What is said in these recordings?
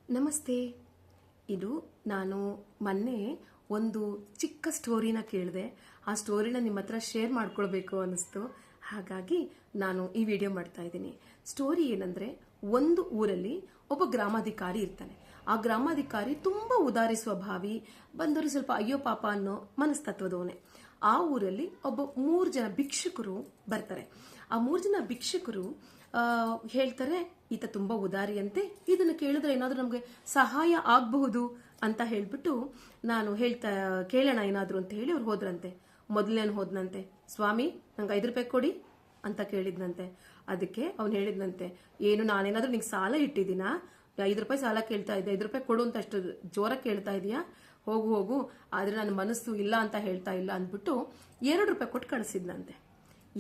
ನಮಸ್ತೆ. ಇದು ನಾನು ಮೊನ್ನೆ ಒಂದು ಚಿಕ್ಕ ಸ್ಟೋರಿನ ಕೇಳಿದೆ. ಆ ಸ್ಟೋರಿನ ನಿಮ್ಮ ಹತ್ರ ಶೇರ್ ಮಾಡ್ಕೊಳ್ಬೇಕು ಅನ್ನಿಸ್ತು. ಹಾಗಾಗಿ ನಾನು ಈ ವಿಡಿಯೋ ಮಾಡ್ತಾ ಇದ್ದೀನಿ. ಸ್ಟೋರಿ ಏನಂದ್ರೆ, ಒಂದು ಊರಲ್ಲಿ ಒಬ್ಬ ಗ್ರಾಮಾಧಿಕಾರಿ ಇರ್ತಾನೆ. ಆ ಗ್ರಾಮಾಧಿಕಾರಿ ತುಂಬಾ ಉದಾರಿ ಸ್ವಭಾವಿ, ಬಂದವರು ಸ್ವಲ್ಪ ಅಯ್ಯೋ ಪಾಪ ಅನ್ನೋ ಮನಸ್ತತ್ವದವನೇ. ಆ ಊರಲ್ಲಿ ಒಬ್ಬ 3 ಜನ ಭಿಕ್ಷುಕರು ಬರ್ತಾರೆ. ಆ 3 ಜನ ಭಿಕ್ಷುಕರು ಹೇಳ್ತಾರೆ, ಈತ ತುಂಬಾ ಉದಾರಿಯಂತೆ, ಇದನ್ನು ಕೇಳಿದ್ರೆ ಏನಾದ್ರೂ ನಮ್ಗೆ ಸಹಾಯ ಆಗಬಹುದು ಅಂತ ಹೇಳ್ಬಿಟ್ಟು ನಾನು ಕೇಳೋಣ ಏನಾದ್ರು ಅಂತ ಹೇಳಿ ಅವ್ರು ಹೋದ್ರಂತೆ. ಮೊದಲನೇನು ಹೋದ್ನಂತೆ, ಸ್ವಾಮಿ ನಂಗೆ 5 ರೂಪಾಯಿ ಕೊಡಿ ಅಂತ ಕೇಳಿದ್ನಂತೆ. ಅದಕ್ಕೆ ಅವ್ನು ಹೇಳಿದ್ನಂತೆ, ಏನು ನಾನೇನಾದ್ರೂ ನಿಂಗೆ ಸಾಲ ಇಟ್ಟಿದ್ದೀನಾ? 5 ರೂಪಾಯಿ ಸಾಲ ಕೇಳ್ತಾ ಇದ್ದೆ, 5 ರೂಪಾಯಿ ಕೊಡು ಅಂತ ಅಷ್ಟು ಜೋರ ಕೇಳ್ತಾ ಇದೀಯಾ? ಹೋಗು ಹೋಗು, ಆದ್ರೆ ನನ್ನ ಮನಸ್ಸು ಇಲ್ಲ ಅಂತ ಹೇಳ್ತಾ ಇಲ್ಲ ಅಂದ್ಬಿಟ್ಟು 2 ರೂಪಾಯಿ ಕೊಟ್ಟು ಕಳಿಸಿದ್ನಂತೆ.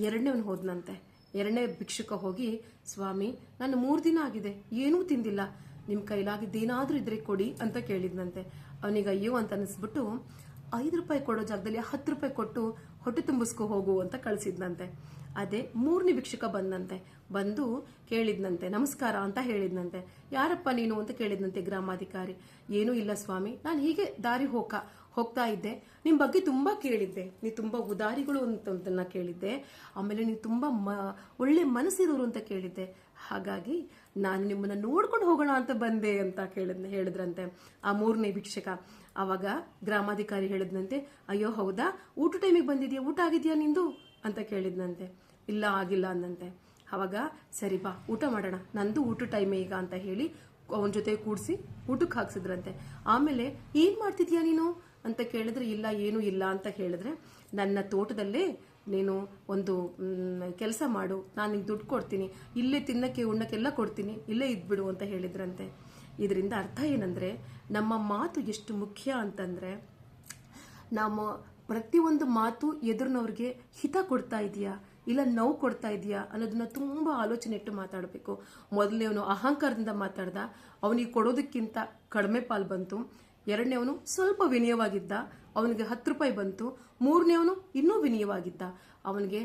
ಎರಡನೇವನು ಹೋದ್ನಂತೆ. ಎರಡನೇ ಭಿಕ್ಷುಕ ಹೋಗಿ, ಸ್ವಾಮಿ ನಾನು 3 ದಿನ ಆಗಿದೆ, ಏನೂ ತಿಂದಿಲ್ಲ, ನಿಮ್ ಕೈಲಾಗಿದ್ದೇನಾದ್ರೂ ಇದ್ರೆ ಕೊಡಿ ಅಂತ ಕೇಳಿದ್ನಂತೆ. ಅವನಿಗೆ ಅಯ್ಯೋ ಅಂತ ಅನಿಸ್ಬಿಟ್ಟು 5 ರೂಪಾಯಿ ಕೊಡೋ ಜಾಗದಲ್ಲಿ 10 ರೂಪಾಯಿ ಕೊಟ್ಟು ಹೊಟ್ಟೆ ತುಂಬಿಸ್ಕೊ ಹೋಗು ಅಂತ ಕಳಿಸಿದ್ನಂತೆ. ಅದೇ 3ನೇ ಭಿಕ್ಷುಕ ಬಂದಂತೆ. ಬಂದು ಕೇಳಿದ್ನಂತೆ, ನಮಸ್ಕಾರ ಅಂತ ಹೇಳಿದ್ನಂತೆ. ಯಾರಪ್ಪ ನೀನು ಅಂತ ಕೇಳಿದ್ನಂತೆ ಗ್ರಾಮಾಧಿಕಾರಿ. ಏನೂ ಇಲ್ಲ ಸ್ವಾಮಿ, ನಾನು ಹೀಗೆ ದಾರಿ ಹೋಗ್ತಾ ಇದ್ದೆ, ನಿಮ್ ಬಗ್ಗೆ ತುಂಬಾ ಕೇಳಿದ್ದೆ, ನೀವು ತುಂಬಾ ಉದಾರಿಗಳು ಅಂತ ಕೇಳಿದ್ದೆ, ಆಮೇಲೆ ನೀವು ತುಂಬಾ ಒಳ್ಳೆ ಮನಸ್ಸಿರೋರು ಅಂತ ಕೇಳಿದ್ದೆ, ಹಾಗಾಗಿ ನಾನು ನಿಮ್ಮನ್ನ ನೋಡ್ಕೊಂಡು ಹೋಗೋಣ ಅಂತ ಬಂದೆ ಅಂತ ಹೇಳಿದ್ರಂತೆ ಆ 3ನೇ ಭಿಕ್ಷಕ. ಅವಾಗ ಗ್ರಾಮಾಧಿಕಾರಿ ಹೇಳಿದ್ನಂತೆ, ಅಯ್ಯೋ ಹೌದಾ, ಊಟ ಟೈಮಿಗೆ ಬಂದಿದ್ಯಾ, ಊಟ ಆಗಿದ್ಯಾ ನಿಂದು ಅಂತ ಕೇಳಿದ್ನಂತೆ. ಇಲ್ಲ ಆಗಿಲ್ಲ ಅಂದಂತೆ. ಅವಾಗ ಸರಿ ಬಾ ಊಟ ಮಾಡೋಣ, ನಂದು ಊಟ ಟೈಮೇ ಈಗ ಅಂತ ಹೇಳಿ ಅವನ ಜೊತೆ ಕೂಡಿಸಿ ಊಟಕ್ಕೆ ಹಾಕ್ಸಿದ್ರಂತೆ. ಆಮೇಲೆ ಏನ್ ಮಾಡ್ತಿದ್ಯಾ ನೀನು ಅಂತ ಕೇಳಿದ್ರೆ, ಇಲ್ಲ ಏನೂ ಇಲ್ಲ ಅಂತ ಹೇಳಿದ್ರೆ, ನನ್ನ ತೋಟದಲ್ಲೇ ನೀನು ಒಂದು ಕೆಲಸ ಮಾಡು, ನಾನು ನಿಂಗೆ ದುಡ್ಡು ಕೊಡ್ತೀನಿ, ಇಲ್ಲೇ ತಿನ್ನಕ್ಕೆ ಉಣ್ಣಕ್ಕೆಲ್ಲ ಕೊಡ್ತೀನಿ, ಇಲ್ಲೇ ಇದ್ಬಿಡು ಅಂತ ಹೇಳಿದ್ರಂತೆ. ಇದರಿಂದ ಅರ್ಥ ಏನಂದ್ರೆ, ನಮ್ಮ ಮಾತು ಎಷ್ಟು ಮುಖ್ಯ ಅಂತಂದ್ರೆ, ನಮ್ಮ ಪ್ರತಿಯೊಂದು ಮಾತು ಎದುರಿನವ್ರಿಗೆ ಹಿತ ಕೊಡ್ತಾ ಇದೆಯಾ ಇಲ್ಲ ನೋವು ಕೊಡ್ತಾ ಇದೆಯಾ ಅನ್ನೋದನ್ನ ತುಂಬಾ ಆಲೋಚನೆ ಇಟ್ಟು ಮಾತಾಡಬೇಕು. ಮೊದಲನೇವನು ಅಹಂಕಾರದಿಂದ ಮಾತಾಡ್ದ, ಅವನಿಗೆ ಕೊಡೋದಕ್ಕಿಂತ ಕಡಿಮೆ ಪಾಲು ಬಂತು. ಎರಡನೇವನು ಸ್ವಲ್ಪ ವಿನಯವಾಗಿದ್ದ, ಅವನಿಗೆ 10 ರೂಪಾಯಿ ಬಂತು. 3ನೇವನು ಇನ್ನೂ ವಿನಯವಾಗಿದ್ದ, ಅವನಿಗೆ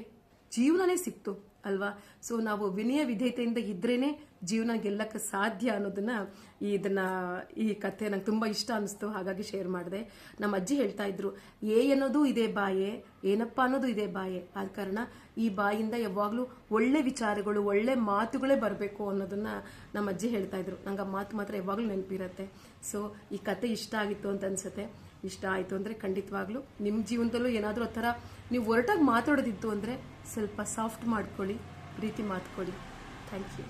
ಜೀವನನೇ ಸಿಕ್ತು ಅಲ್ವಾ. ಸೊ ನಾವು ವಿನಯ ವಿಧೇಯತೆಯಿಂದ ಇದ್ರೇನೆ ಜೀವನ ಗೆಲ್ಲಕ್ಕೆ ಸಾಧ್ಯ ಅನ್ನೋದನ್ನ ಈ ಕಥೆ ನಂಗೆ ತುಂಬಾ ಇಷ್ಟ ಅನಿಸ್ತು, ಹಾಗಾಗಿ ಶೇರ್ ಮಾಡಿದೆ. ನಮ್ಮ ಅಜ್ಜಿ ಹೇಳ್ತಾ ಇದ್ರು, ಅನ್ನೋದು ಇದೇ ಬಾಯೆ, ಏನಪ್ಪ ಅನ್ನೋದು ಇದೇ ಬಾಯೆ, ಆದ ಕಾರಣ ಈ ಬಾಯಿಂದ ಯಾವಾಗ್ಲೂ ಒಳ್ಳೆ ವಿಚಾರಗಳು ಒಳ್ಳೆ ಮಾತುಗಳೇ ಬರಬೇಕು ಅನ್ನೋದನ್ನ ನಮ್ಮ ಅಜ್ಜಿ ಹೇಳ್ತಾ ಇದ್ರು. ನಂಗೆ ಆ ಮಾತು ಮಾತ್ರ ಯಾವಾಗ್ಲೂ ನೆನಪಿರತ್ತೆ. ಸೊ ಈ ಕತೆ ಇಷ್ಟ ಆಗಿತ್ತು ಅಂತ ಅನ್ಸುತ್ತೆ. ಇಷ್ಟ ಆಯ್ತು ಅಂದ್ರೆ ಖಂಡಿತವಾಗ್ಲೂ ನಿಮ್ಮ ಜೀವನದಲ್ಲೂ ಏನಾದ್ರೂ ಆ ಥರ ನೀವು ಒರಟಾಗಿ ಮಾತಾಡೋದಿತ್ತು ಅಂದ್ರೆ ಸ್ವಲ್ಪ ಸಾಫ್ಟ್ ಮಾಡ್ಕೊಳ್ಳಿ, ಪ್ರೀತಿ ಮಾತ್ಕೊಳ್ಳಿ. Thank you.